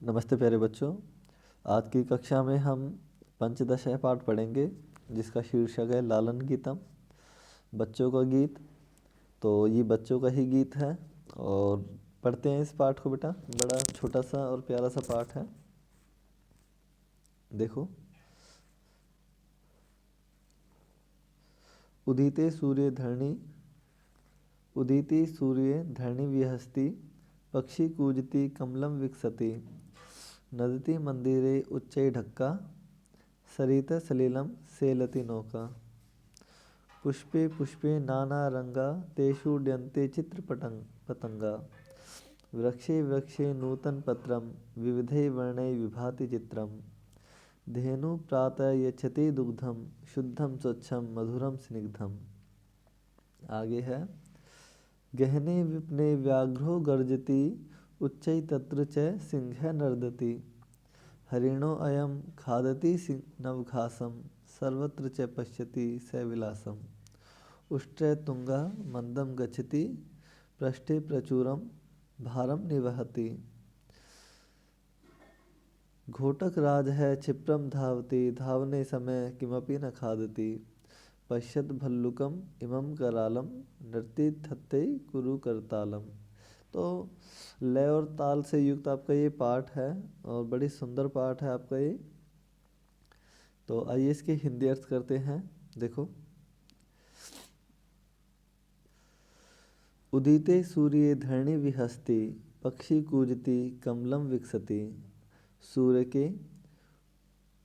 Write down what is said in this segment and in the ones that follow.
नमस्ते प्यारे बच्चों। आज की कक्षा में हम पंचदश पाठ पढ़ेंगे जिसका शीर्षक है लालन गीतम, बच्चों का गीत। तो ये बच्चों का ही गीत है और पढ़ते हैं इस पाठ को। बेटा बड़ा छोटा सा और प्यारा सा पाठ है, देखो। उदिते सूर्य धरणी, उदिति सूर्य धरणी विहस्ति, पक्षी कूजति कमलम विकसति, नदति मंदिरे उच्चै ढक्का, सरित सलिलम सेलति नौका, पुष्पे पुष्पे नाना रंगा, तेषु उड्यन्ते चित्रपतंगा, वृक्षे वृक्षे नूतन पत्रम, विविधै वर्णै विभाति चित्रम, धेनु प्रातः यच्छति दुग्धम, शुद्धम स्वच्छम मधुरम स्निग्धम। आगे है गहने विपने व्याघ्रो गर्जति, उच्चै तत्र च सिंह नर्दति, हरिणो अयम खादति नवघासम, सर्वत्र च पश्यति स विलासम, उष्ट्रे तुंगा मंदम गच्छति, पृष्ठे प्रचुरम भारम निवहति, घोटक राज है क्षिप्रम धावति, धावने समय किमपि न खादति, पश्यत भल्लुकम इमं करालम, नृत्य थत्ते कुरु करतालम। तो लय और ताल से युक्त आपका ये पाठ है और बड़ी सुंदर पाठ है आपका ये। तो आइए इसके हिंदी अर्थ करते हैं। देखो, उदिते सूर्य धरणी विहस्ति, पक्षी कूजति कमलम विकसति। सूर्य के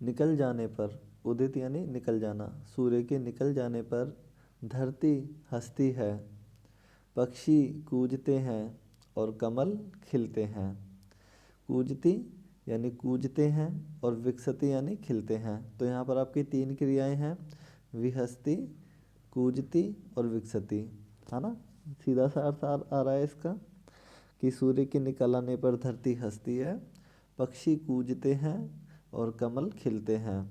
निकल जाने पर, उदित यानी निकल जाना, सूर्य के निकल जाने पर धरती हंसती है, पक्षी कूजते हैं और कमल खिलते हैं। कूजती यानी कूजते हैं और विकसति यानी खिलते हैं। तो यहाँ पर आपकी तीन क्रियाएं हैं, विहस्ति, कूजती और विकसति, है ना। सीधा सा अर्थ आ रहा है इसका कि सूर्य के निकल आने पर धरती हंसती है, पक्षी कूजते हैं और कमल खिलते हैं।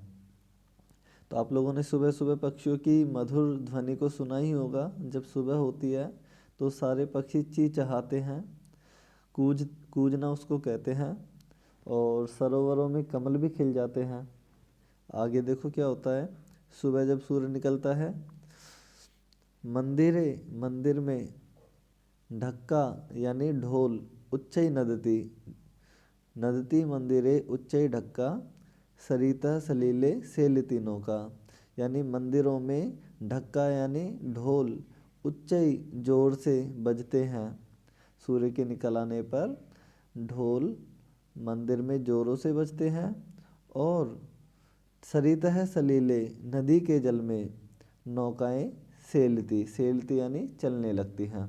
तो आप लोगों ने सुबह सुबह पक्षियों की मधुर ध्वनि को सुना ही होगा। जब सुबह होती है तो सारे पक्षी चहचहाते हैं, कूजना उसको कहते हैं, और सरोवरों में कमल भी खिल जाते हैं। आगे देखो क्या होता है। सुबह जब सूर्य निकलता है, मंदिर में ढक्का यानी ढोल, उच्चै नदति, नदति मंदिरे उच्चै ढक्का, सरिता सलीले सेलिति नौका, यानी मंदिरों में ढक्का यानी ढोल उच्चई जोर से बजते हैं। सूर्य के निकल आने पर ढोल मंदिर में जोरों से बजते हैं, और सरितः सलीले नदी के जल में नौकाएं सेलती यानी चलने लगती हैं।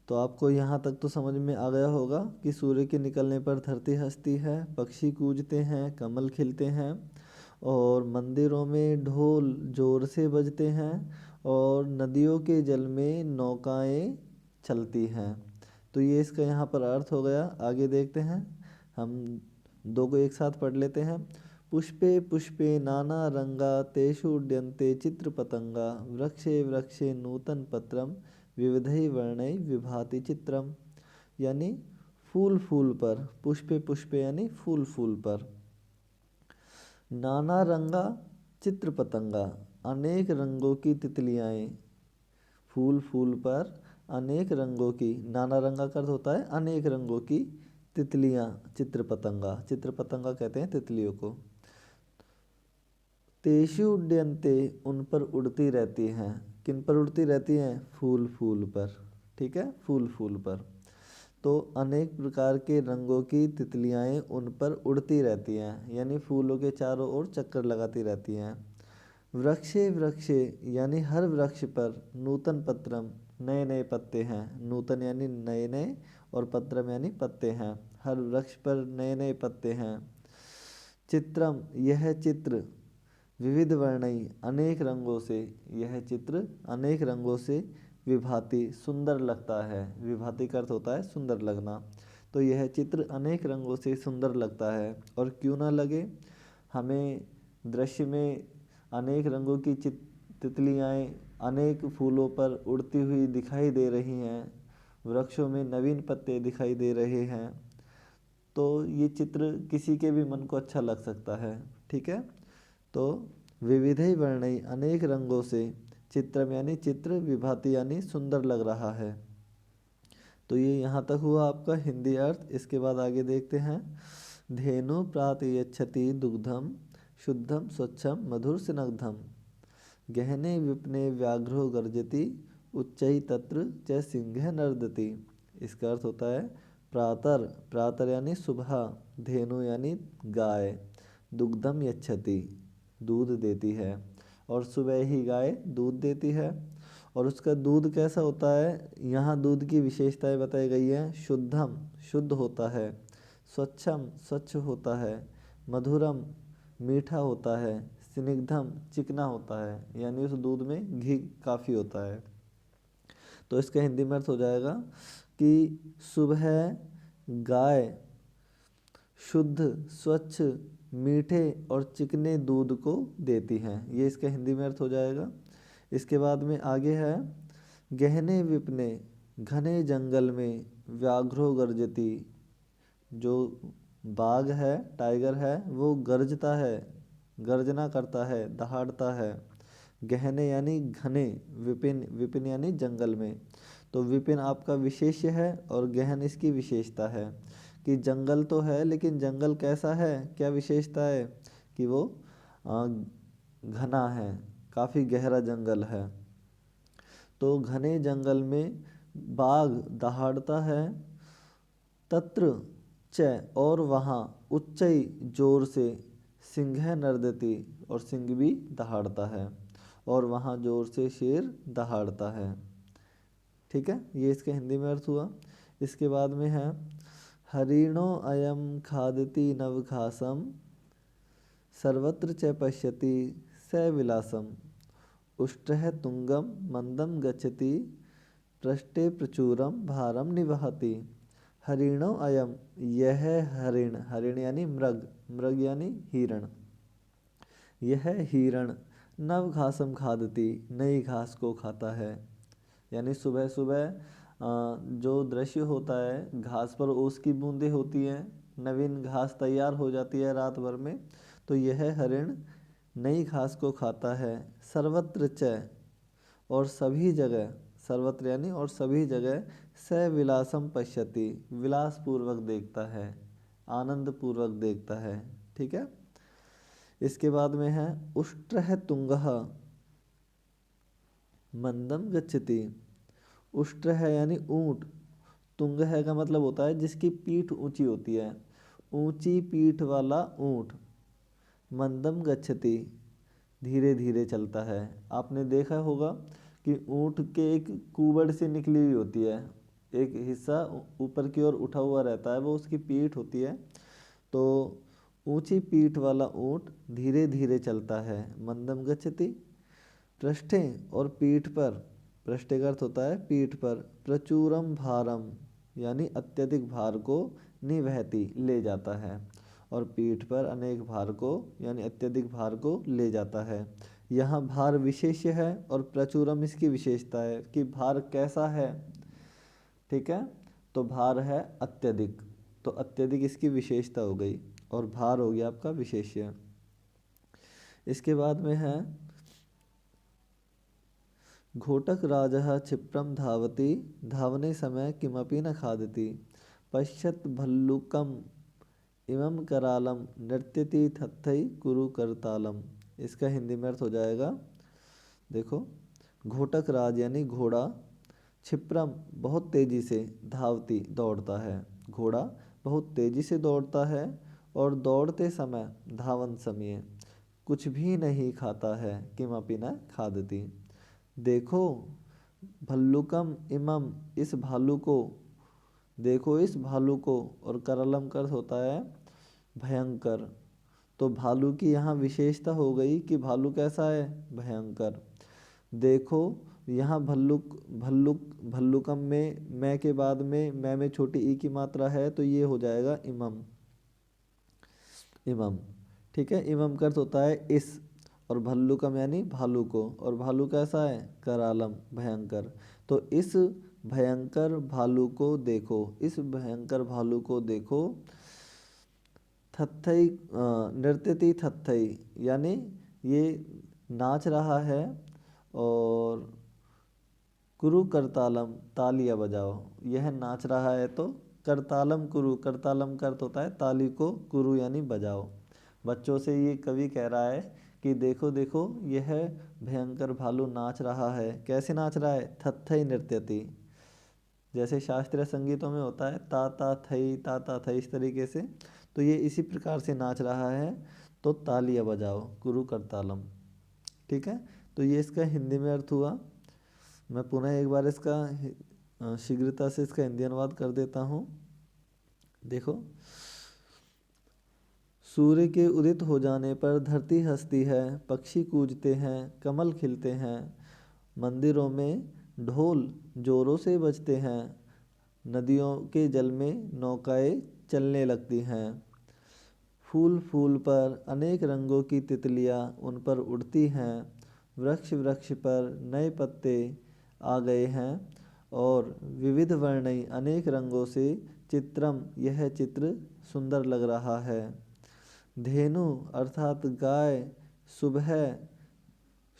तो आपको यहाँ तक तो समझ में आ गया होगा कि सूर्य के निकलने पर धरती हंसती है, पक्षी कूजते हैं, कमल खिलते हैं, और मंदिरों में ढोल जोर से बजते हैं, और नदियों के जल में नौकाएं चलती हैं। तो ये इसका यहाँ पर अर्थ हो गया। आगे देखते हैं, हम दो को एक साथ पढ़ लेते हैं। पुष्पे पुष्पे नाना रंगा, तेषु उड्यन्ते चित्र पतंगा, वृक्षे वृक्षे नूतन पत्रम, विविधै वर्णै विभाति चित्रम। यानी फूल फूल पर, पुष्पे पुष्पे यानी फूल फूल पर, नाना रंगा चित्र पतंगा, अनेक रंगों की तितलियाएँ, फूल फूल पर अनेक रंगों की, नाना रंगा का अर्थ होता है अनेक रंगों की तितलियाँ, चित्र पतंगा कहते हैं तितलियों को। तेषु उड्यन्ते, उन पर उड़ती रहती हैं। किन पर उड़ती रहती हैं? फूल फूल पर, ठीक है, फूल फूल पर। तो अनेक प्रकार के रंगों की तितलियाँ उन पर उड़ती रहती हैं, यानी फूलों के चारों ओर चक्कर लगाती रहती हैं। वृक्षे वृक्षे यानी हर वृक्ष पर, नूतन पत्रम नए नए पत्ते हैं, नूतन यानी नए नए और पत्रम यानी पत्ते हैं, हर वृक्ष पर नए नए पत्ते हैं। चित्रम यह चित्र, विविध वर्णई अनेक रंगों से, यह चित्र अनेक रंगों से, विभाति सुंदर लगता है, विभाति का अर्थ होता है सुंदर लगना। तो यह चित्र अनेक रंगों से सुंदर लगता है, और क्यों ना लगे, हमें दृश्य में अनेक रंगों की तितलियाँ अनेक फूलों पर उड़ती हुई दिखाई दे रही हैं, वृक्षों में नवीन पत्ते दिखाई दे रहे हैं, तो ये चित्र किसी के भी मन को अच्छा लग सकता है। ठीक है, तो विविधै वर्णै अनेक रंगों से चित्रम यानी चित्र, विभाति यानी सुंदर लग रहा है। तो ये यहाँ तक हुआ आपका हिंदी अर्थ। इसके बाद आगे देखते हैं। धेनु प्रातयच्छति दुग्धम शुद्धम स्वच्छम मधुर स्निग्धम गहने विपने व्याघ्रो गर्जति उच्चै तत्र च सिंह नर्दति। इसका अर्थ होता है प्रातर, प्रातर यानी सुबह, धेनु यानी गाय, दुग्धम यच्छति दूध देती है, और सुबह ही गाय दूध देती है। और उसका दूध कैसा होता है, यहाँ दूध की विशेषताएं बताई गई हैं। शुद्धम शुद्ध होता है, स्वच्छम स्वच्छ होता है, मधुरम मीठा होता है, स्निग्धम चिकना होता है, यानी उस दूध में घी काफ़ी होता है। तो इसका हिंदी में अर्थ हो जाएगा कि सुबह गाय शुद्ध, स्वच्छ, मीठे और चिकने दूध को देती हैं। ये इसका हिंदी में अर्थ हो जाएगा। इसके बाद में आगे है। गहने विपने घने जंगल में व्याघ्रो गर्जती, जो बाघ है, टाइगर है, वो गरजता है, गर्जना करता है, दहाड़ता है। गहने यानी घने, विपिन, विपिन यानी जंगल में। तो विपिन आपका विशेष्य है और गहन इसकी विशेषता है कि जंगल तो है, लेकिन जंगल कैसा है, क्या विशेषता है कि वो घना है, काफ़ी गहरा जंगल है। तो घने जंगल में बाघ दहाड़ता है, तत्र च और वहाँ, उच्चई जोर से, सिंह नर्दति और सिंह भी दहाड़ता है, और वहाँ जोर से शेर दहाड़ता है। ठीक है, ये इसके हिंदी में अर्थ हुआ। इसके बाद में है। हरिणो अयम खादति नवघासम सर्वत्र च पश्यति स विलासम उष्ट्रः तुंगम मंदम गच्छति पृष्ठे प्रचुरम भारम निवहति। हरिणो अयम यह हरिण, हरिण यानी मृग, मृग यानी हिरण, यह हिरण नव घासम खादती नई घास को खाता है। यानी सुबह सुबह जो दृश्य होता है, घास पर ओस की बूंदें होती हैं, नवीन घास तैयार हो जाती है रात भर में, तो यह हरिण नई घास को खाता है। सर्वत्र च और सभी जगह, सर्वत्र यानी और सभी जगह, स विलासम पश्यति विलास पूर्वक देखता है, आनंद पूर्वक देखता है। ठीक है, इसके बाद में है। उष्ट्रः तुंगः मंदम गच्छति। उष्ट्र है यानी ऊंट, तुंग है का मतलब होता है जिसकी पीठ ऊंची होती है, ऊंची पीठ वाला ऊंट। मंदम गच्छति धीरे धीरे चलता है। आपने देखा होगा कि ऊंट के एक कुबड़ से निकली हुई होती है, एक हिस्सा ऊपर की ओर उठा हुआ रहता है, वो उसकी पीठ होती है। तो ऊंची पीठ वाला ऊंट धीरे धीरे चलता है। मंदम गच्छति। पृष्ठे और पीठ पर, पृष्ठे का अर्थ होता है पीठ पर, प्रचुरम भारम यानी अत्यधिक भार को, निवहति ले जाता है, और पीठ पर अनेक भार को यानी अत्यधिक भार को ले जाता है। यहाँ भार विशेष्य है और प्रचुरम इसकी विशेषता है कि भार कैसा है। ठीक है, तो भार है अत्यधिक, तो अत्यधिक इसकी विशेषता हो गई, और भार हो गया आपका विशेष्य। इसके बाद में है। घोटक राजः क्षिप्रम धावति धावने समय किमपि न खादति पश्यत भल्लुकम इमं करालम नृत्यति थत्थई कुरु करतालम। इसका हिंदी में अर्थ हो जाएगा। देखो, घोटक राज यानी घोड़ा, क्षिप्रम बहुत तेजी से, धावती दौड़ता है, घोड़ा बहुत तेजी से दौड़ता है, और दौड़ते समय, धावन समय, कुछ भी नहीं खाता है, किमपि न खादति। देखो, भल्लुकम इमम इस भालू को, देखो इस भालू को, और करलम कर होता है भयंकर। तो भालू की यहाँ विशेषता हो गई कि भालू कैसा है, भयंकर। देखो, यहाँ भल्लुक, भल्लुक, भल्लुकम में मैं के बाद में मैं में छोटी ई की मात्रा है, तो ये हो जाएगा इमम, इमम। ठीक है, इमम का अर्थ होता है इस, और भल्लुकम यानी भालू को, और भालू कैसा है, करालम भयंकर। तो इस भयंकर भालू को देखो, इस भयंकर भालू को देखो, थत्थई नृत्यति थत्थई, यानी ये नाच रहा है। और कुरु करतालम, तालियां बजाओ, यह नाच रहा है तो करतालम कुरु, करतालम का अर्थ होता है ताली को, कुरु यानी बजाओ। बच्चों से ये कवि कह रहा है कि देखो देखो यह भयंकर भालू नाच रहा है। कैसे नाच रहा है? थत्थई नृत्यति, जैसे शास्त्रीय संगीतों में होता है ता ता थई, इस तरीके से, तो ये इसी प्रकार से नाच रहा है, तो तालियां बजाओ, कुरु करतालम। ठीक है, तो ये इसका हिंदी में अर्थ हुआ। मैं पुनः एक बार इसका शीघ्रता से इसका हिंदी अनुवाद कर देता हूँ। देखो, सूर्य के उदित हो जाने पर धरती हंसती है, पक्षी कूजते हैं, कमल खिलते हैं, मंदिरों में ढोल जोरों से बजते हैं, नदियों के जल में नौकाएं चलने लगती हैं, फूल फूल पर अनेक रंगों की तितलियां उन पर उड़ती हैं, वृक्ष वृक्ष पर नए पत्ते आ गए हैं, और विविध वर्णई अनेक रंगों से चित्रम, यह चित्र सुंदर लग रहा है। धेनु अर्थात गाय सुबह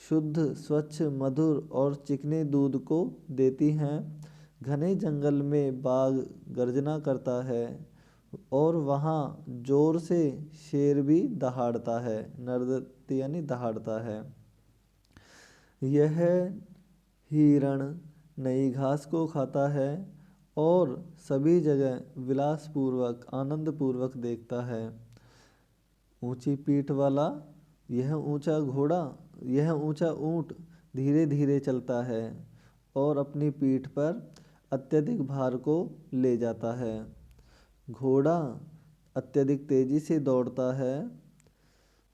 शुद्ध स्वच्छ मधुर और चिकने दूध को देती हैं, घने जंगल में बाघ गर्जना करता है, और वहाँ जोर से शेर भी दहाड़ता है, नर्दती यानी दहाड़ता है। यह हिरण नई घास को खाता है और सभी जगह विलासपूर्वक आनंदपूर्वक देखता है। ऊंची पीठ वाला यह ऊंचा घोड़ा, यह ऊंचा ऊंट धीरे धीरे चलता है और अपनी पीठ पर अत्यधिक भार को ले जाता है। घोड़ा अत्यधिक तेजी से दौड़ता है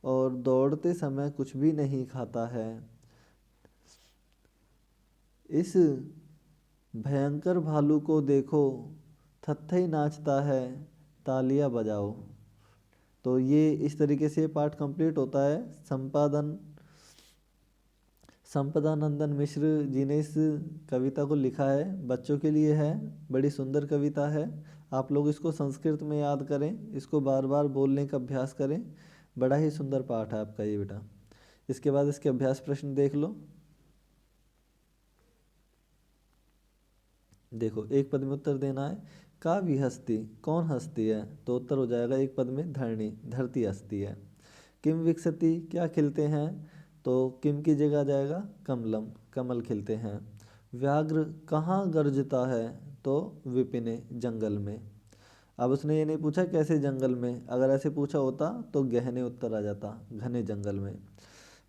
और दौड़ते समय कुछ भी नहीं खाता है। इस भयंकर भालू को देखो, थत्थई नाचता है, तालियां बजाओ। तो ये इस तरीके से पाठ कंप्लीट होता है। संपदानंदन मिश्र जी ने इस कविता को लिखा है, बच्चों के लिए है, बड़ी सुंदर कविता है। आप लोग इसको संस्कृत में याद करें, इसको बार बार बोलने का अभ्यास करें, बड़ा ही सुंदर पाठ है आपका ये बेटा। इसके बाद इसके अभ्यास प्रश्न देख लो। देखो, एक पद में उत्तर देना है। का विहस्ती, कौन हंसती है? तो उत्तर हो जाएगा एक पद में धरणी, धरती हंसती है। किम विकसती, क्या खिलते हैं? तो किम की जगह आ जाएगा कमलम, कमल खिलते हैं। व्याघ्र कहाँ गरजता है? तो विपिने, जंगल में। अब उसने ये नहीं पूछा कैसे जंगल में, अगर ऐसे पूछा होता तो गहने उत्तर आ जाता, घने जंगल में।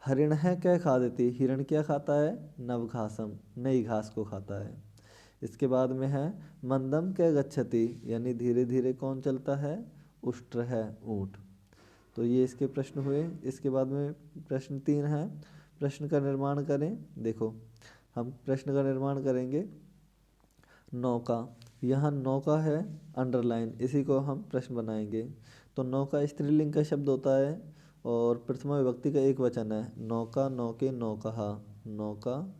हरिण है क्या खा देती, हिरण क्या खाता है? नवघासम, नई घास को खाता है। इसके बाद में है मंदम क्या गच्छति, यानी धीरे धीरे कौन चलता है? उष्ट्र है, ऊँट। तो ये इसके प्रश्न हुए। इसके बाद में प्रश्न 3 है, प्रश्न का निर्माण करें। देखो, हम प्रश्न का निर्माण करेंगे। नौका, यहाँ नौका है अंडरलाइन, इसी को हम प्रश्न बनाएंगे। तो नौका स्त्रीलिंग का शब्द होता है और प्रथमा विभक्ति का एक वचन है। नौका, नौके, नौकहा, नौका,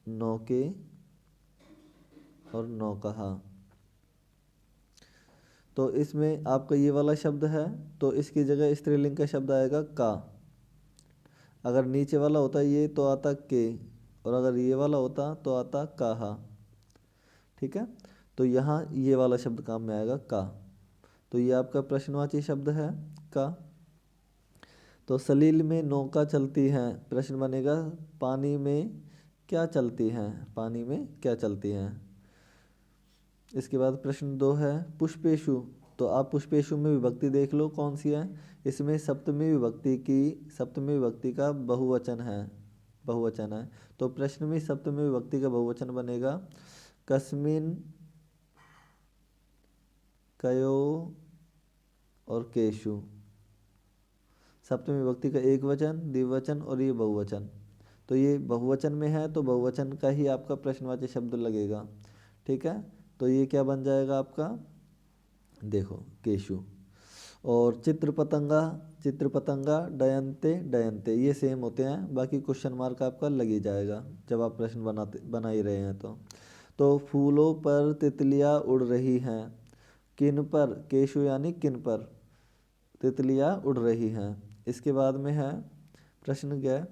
नौके और नौकहा। तो इसमें आपका ये वाला शब्द है, तो इसकी जगह स्त्रीलिंग का शब्द आएगा का। अगर नीचे वाला होता ये तो आता के, और अगर ये वाला होता तो आता काहा। ठीक है, तो यहाँ ये वाला शब्द काम में आएगा का। तो ये आपका प्रश्नवाची शब्द है का। तो सलील में नौका चलती है, प्रश्न बनेगा पानी में क्या चलती हैं, पानी में क्या चलती हैं। इसके बाद प्रश्न 2 है पुष्पेशु। तो आप पुष्पेशु में विभक्ति देख लो कौन सी है। इसमें सप्तमी विभक्ति का बहुवचन है, बहुवचन है। तो प्रश्न में सप्तमी विभक्ति का बहुवचन बनेगा कस्मिन, कयो और केशु। सप्तमी विभक्ति का एक वचन, द्विवचन और ये बहुवचन। तो ये बहुवचन में है तो बहुवचन का ही आपका प्रश्नवाची शब्द लगेगा। ठीक है, तो ये क्या बन जाएगा आपका? देखो, केशु। और चित्रपतंगा, डयंते डयंते, ये सेम होते हैं। बाकी क्वेश्चन मार्क आपका लग ही जाएगा जब आप प्रश्न बना ही रहे हैं तो फूलों पर तितलियां उड़ रही हैं, किन पर, केशु यानी किन पर तितलियाँ उड़ रही हैं। इसके बाद में है प्रश्न क्या है,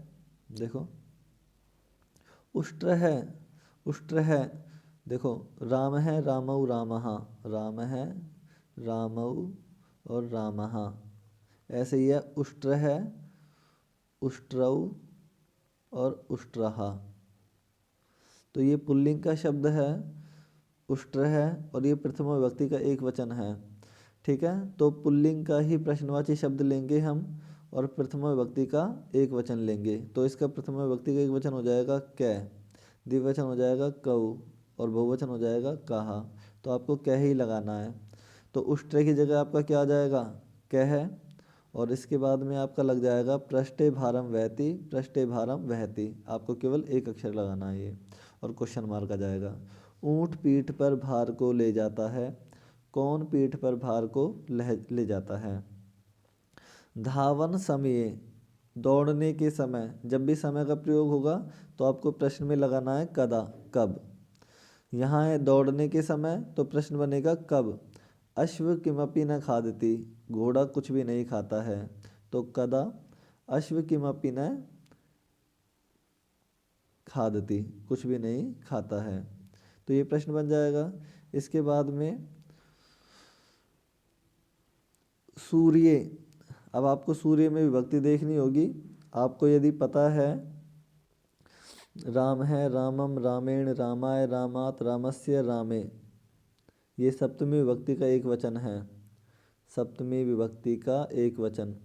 देखो उष्ट्र है, उष्ट्र है, देखो राम है, रामौ रामः, राम है, रामौ और रामः, ऐसे ही है उष्ट्र है, उष्ट्रौ और उष्ट्रः। तो ये पुल्लिंग का शब्द है, उष्ट्र है, और ये प्रथम विभक्ति का एक वचन है। ठीक है, तो पुल्लिंग का ही प्रश्नवाची शब्द लेंगे हम और प्रथम विभक्ति का एक वचन लेंगे। तो इसका प्रथम विभक्ति का एक वचन हो जाएगा कै, द्विवचन हो जाएगा कौ और बहुवचन हो जाएगा कहा। तो आपको कै ही लगाना है। तो उष्ट्र की जगह आपका क्या आ जाएगा, कै है, और इसके बाद में आपका लग जाएगा पृष्ठे भारम वहति, पृष्ठे भारम वहति। आपको केवल एक अक्षर लगाना है ये, और क्वेश्चन मार्क आ जाएगा। ऊँट पीठ पर भार को ले जाता है, कौन पीठ पर भार को ले जाता है। धावन समये, दौड़ने के समय, जब भी समय का प्रयोग होगा तो आपको प्रश्न में लगाना है कदा, कब। यहाँ है दौड़ने के समय, तो प्रश्न बनेगा कब। अश्व किमपि न खादति, घोड़ा कुछ भी नहीं खाता है, तो कदा अश्व किमपि न खादति, कुछ भी नहीं खाता है। तो ये प्रश्न बन जाएगा। इसके बाद में सूर्य, अब आपको सूर्य में विभक्ति देखनी होगी। आपको यदि पता है राम है, रामम, रामेण, रामाय, रामात, रामस्य, रामे, ये सप्तमी विभक्ति का एक वचन है, सप्तमी विभक्ति का एक वचन।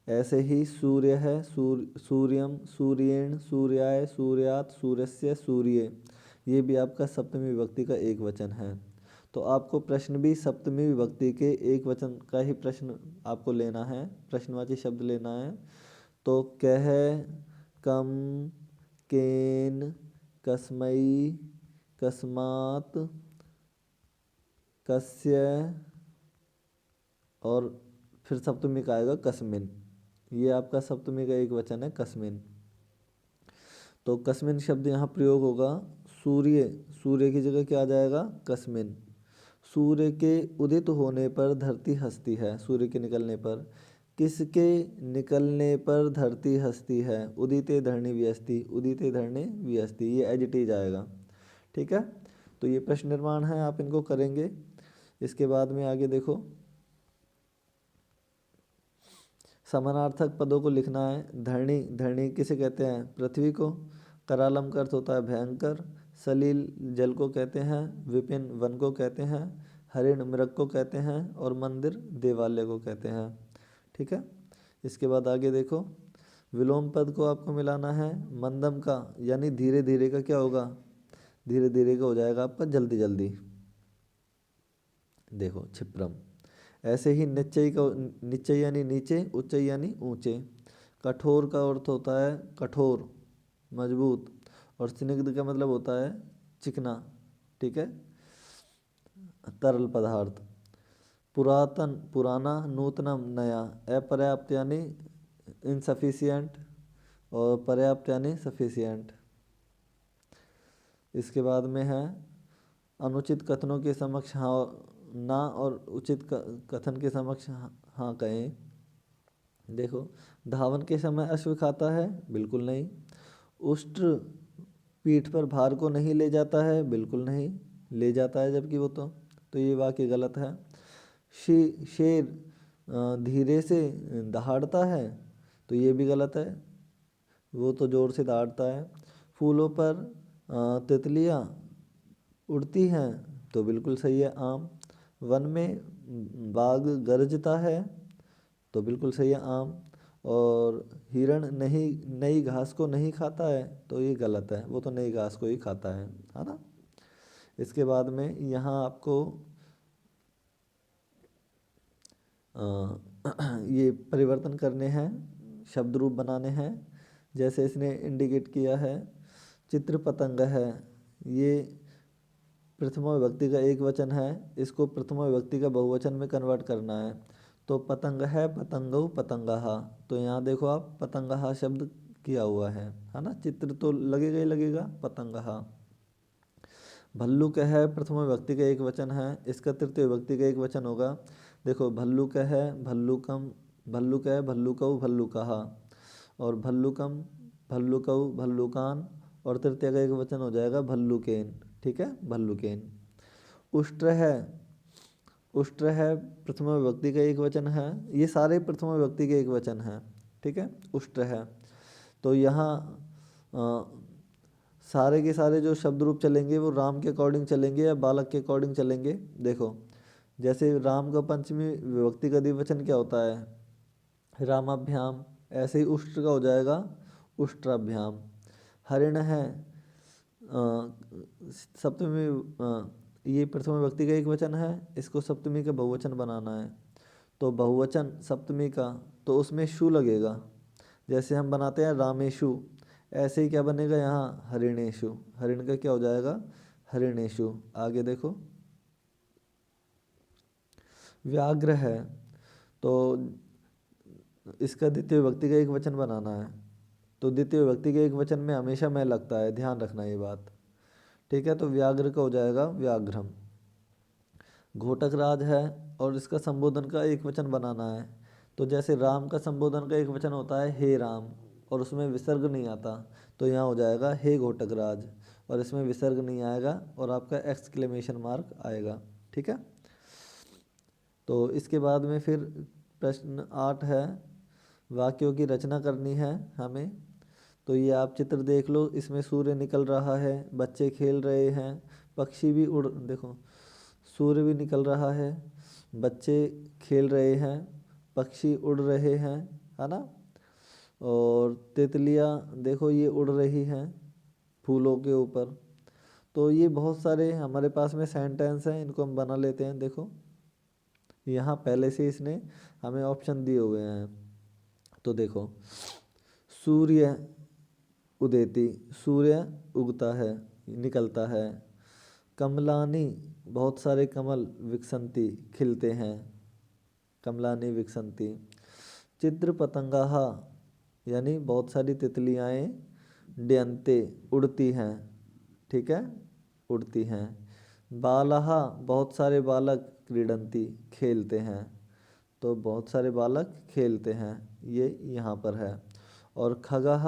ऐसे ही सूर्य है, सूर्यम, सूर्येण, सूर्याय, सूर्यात, सूर्यस्य, सूर्ये, ये भी आपका सप्तमी विभक्ति का एक वचन है। तो आपको प्रश्न भी सप्तमी विभक्ति के एक वचन का ही प्रश्न आपको लेना है, प्रश्नवाची शब्द लेना है। तो कह, कम, केन, कस्मै, कस्मात, कस्य, और फिर सप्तमी का आएगा कस्मिन। ये आपका सप्तमी का एक वचन है कस्मिन। तो कस्मिन शब्द यहाँ प्रयोग होगा। सूर्य, सूर्य की जगह क्या आ जाएगा, कस्मिन। सूर्य के उदित होने पर धरती हंसती है, सूर्य के निकलने पर। किसके निकलने पर धरती हंसती है, उदिते धरणी व्यस्ति, उदिते धरणी व्यस्ति, ये एडिटिव आएगा। ठीक है, तो ये प्रश्न निर्माण है, आप इनको करेंगे। इसके बाद में आगे देखो, समानार्थक पदों को लिखना है। धरणी, धरणी किसे कहते हैं, पृथ्वी को। करालम का अर्थ होता है भयंकर। सलील जल को कहते हैं। विपिन वन को कहते हैं। हरिण मृग को कहते हैं। और मंदिर देवालय को कहते हैं। ठीक है, इसके बाद आगे देखो, विलोम पद को आपको मिलाना है। मंदम का यानी धीरे धीरे का क्या होगा, धीरे धीरे का हो जाएगा आपका जल्दी जल्दी। देखो क्षिप्रम। ऐसे ही निश्चय का, निश्चय यानी नीचे, उच्च यानी ऊंचे। कठोर का अर्थ होता है कठोर, मजबूत, और स्निग्ध का मतलब होता है चिकना। ठीक है, तरल पदार्थ। पुरातन, पुराना, नूतनम, नया। अपर्याप्त यानी इनसफिशियंट, और पर्याप्त यानी सफिशियंट। इसके बाद में है अनुचित कथनों के समक्ष हाँ ना, और उचित कथन के समक्ष हाँ कहें। देखो, धावन के समय अश्व खाता है, बिल्कुल नहीं। उष्ट्र पीठ पर भार को नहीं ले जाता है, बिल्कुल नहीं, ले जाता है जबकि वो तो ये वाक्य गलत है। शेर धीरे से दहाड़ता है, तो ये भी गलत है, वो तो ज़ोर से दहाड़ता है। फूलों पर तितलियाँ उड़ती हैं, तो बिल्कुल सही है, आम। वन में बाघ गरजता है, तो बिल्कुल सही है, आम। और हिरण नहीं, नई घास को नहीं खाता है, तो ये गलत है, वो तो नई घास को ही खाता है ना। इसके बाद में यहाँ आपको ये परिवर्तन करने हैं, शब्द रूप बनाने हैं। जैसे इसने इंडिकेट किया है, चित्र पतंग है, ये प्रथमा विभक्ति का एक वचन है, इसको प्रथमा विभक्ति का बहुवचन में कन्वर्ट करना है। तो पतंग है, पतंगौ, पतंगहा। तो यहाँ देखो आप, पतंगहा शब्द किया हुआ है ना। चित्र तो लगेगा ही लगेगा, पतंगहा। भल्लुक है प्रथम विभक्ति का एक वचन है, इसका तृतीय विभक्ति का एक वचन होगा। देखो भल्लुक है भल्लुकम, भल्लुक है भल्लुकऊ भल्लुकः, और भल्लुकम भल्लुकऊ भल्लुकान, और तृतीय का एक वचन हो जाएगा भल्लुकेन। ठीक है, भल्लुकेन। उष्ट्र है, उष्ट्र है प्रथम विभक्ति का एक वचन है, ये सारे प्रथम विभक्ति के एक वचन है। ठीक है, उष्ट्र है। तो यहाँ सारे के सारे जो शब्द रूप चलेंगे वो राम के अकॉर्डिंग चलेंगे या बालक के अकॉर्डिंग चलेंगे। देखो जैसे राम का पंचमी विभक्ति का द्विवचन क्या होता है, रामाभ्याम, ऐसे ही उष्ट्र का हो जाएगा उष्ट्राभ्याम। हरिण है सप्तमी, ये प्रथम विभक्ति का एक वचन है, इसको सप्तमी का बहुवचन बनाना है। तो बहुवचन सप्तमी का, तो उसमें शु लगेगा, जैसे हम बनाते हैं रामेशु, ऐसे ही क्या बनेगा यहाँ हरिणेशु। हरिण का क्या हो जाएगा हरिणेशु। आगे देखो व्याघ्र है, तो इसका द्वितीय विभक्ति का एक वचन बनाना है। तो द्वितीय विभक्ति के एक वचन में हमेशा मैं लगता है, ध्यान रखना ये बात। ठीक है, तो व्याघ्र का हो जाएगा व्याघ्रम। घोटक राज है और इसका संबोधन का एक वचन बनाना है। तो जैसे राम का संबोधन का एक वचन होता है हे राम, और उसमें विसर्ग नहीं आता, तो यहाँ हो जाएगा हे घोटक राज, और इसमें विसर्ग नहीं आएगा और आपका एक्सक्लेमेशन मार्क आएगा। ठीक है, तो इसके बाद में फिर प्रश्न 8 है, वाक्यों की रचना करनी है हमें। तो ये आप चित्र देख लो, इसमें सूर्य निकल रहा है, बच्चे खेल रहे हैं, पक्षी भी उड़, देखो सूर्य भी निकल रहा है, बच्चे खेल रहे हैं, पक्षी उड़ रहे हैं, है ना। और तितलियाँ देखो ये उड़ रही हैं फूलों के ऊपर। तो ये बहुत सारे हमारे पास में सेंटेंस हैं, इनको हम बना लेते हैं। देखो यहाँ पहले से इसने हमें ऑप्शन दिए हुए हैं। तो देखो सूर्य उदेति, सूर्य उगता है निकलता है। कमलानी, बहुत सारे कमल विकसंती खिलते हैं, कमलानी विकसंती। चित्र पतंगाः, यानी बहुत सारी तितलियाएँ डयन्ते उड़ती हैं। ठीक है, उड़ती हैं। बालाः, बहुत सारे बालक क्रीडन्ति खेलते हैं, तो बहुत सारे बालक खेलते हैं, ये यहाँ पर है। और खगः,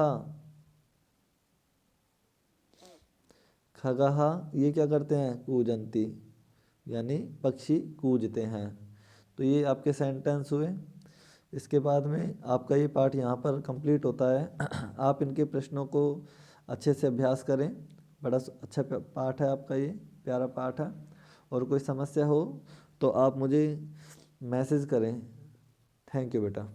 खगः ये क्या करते हैं कूजन्ति, यानी पक्षी कूजते हैं। तो ये आपके सेंटेंस हुए। इसके बाद में आपका ये पाठ यहाँ पर कंप्लीट होता है। आप इनके प्रश्नों को अच्छे से अभ्यास करें, बड़ा अच्छा पाठ है आपका, ये प्यारा पाठ है। और कोई समस्या हो तो आप मुझे मैसेज करें। थैंक यू बेटा।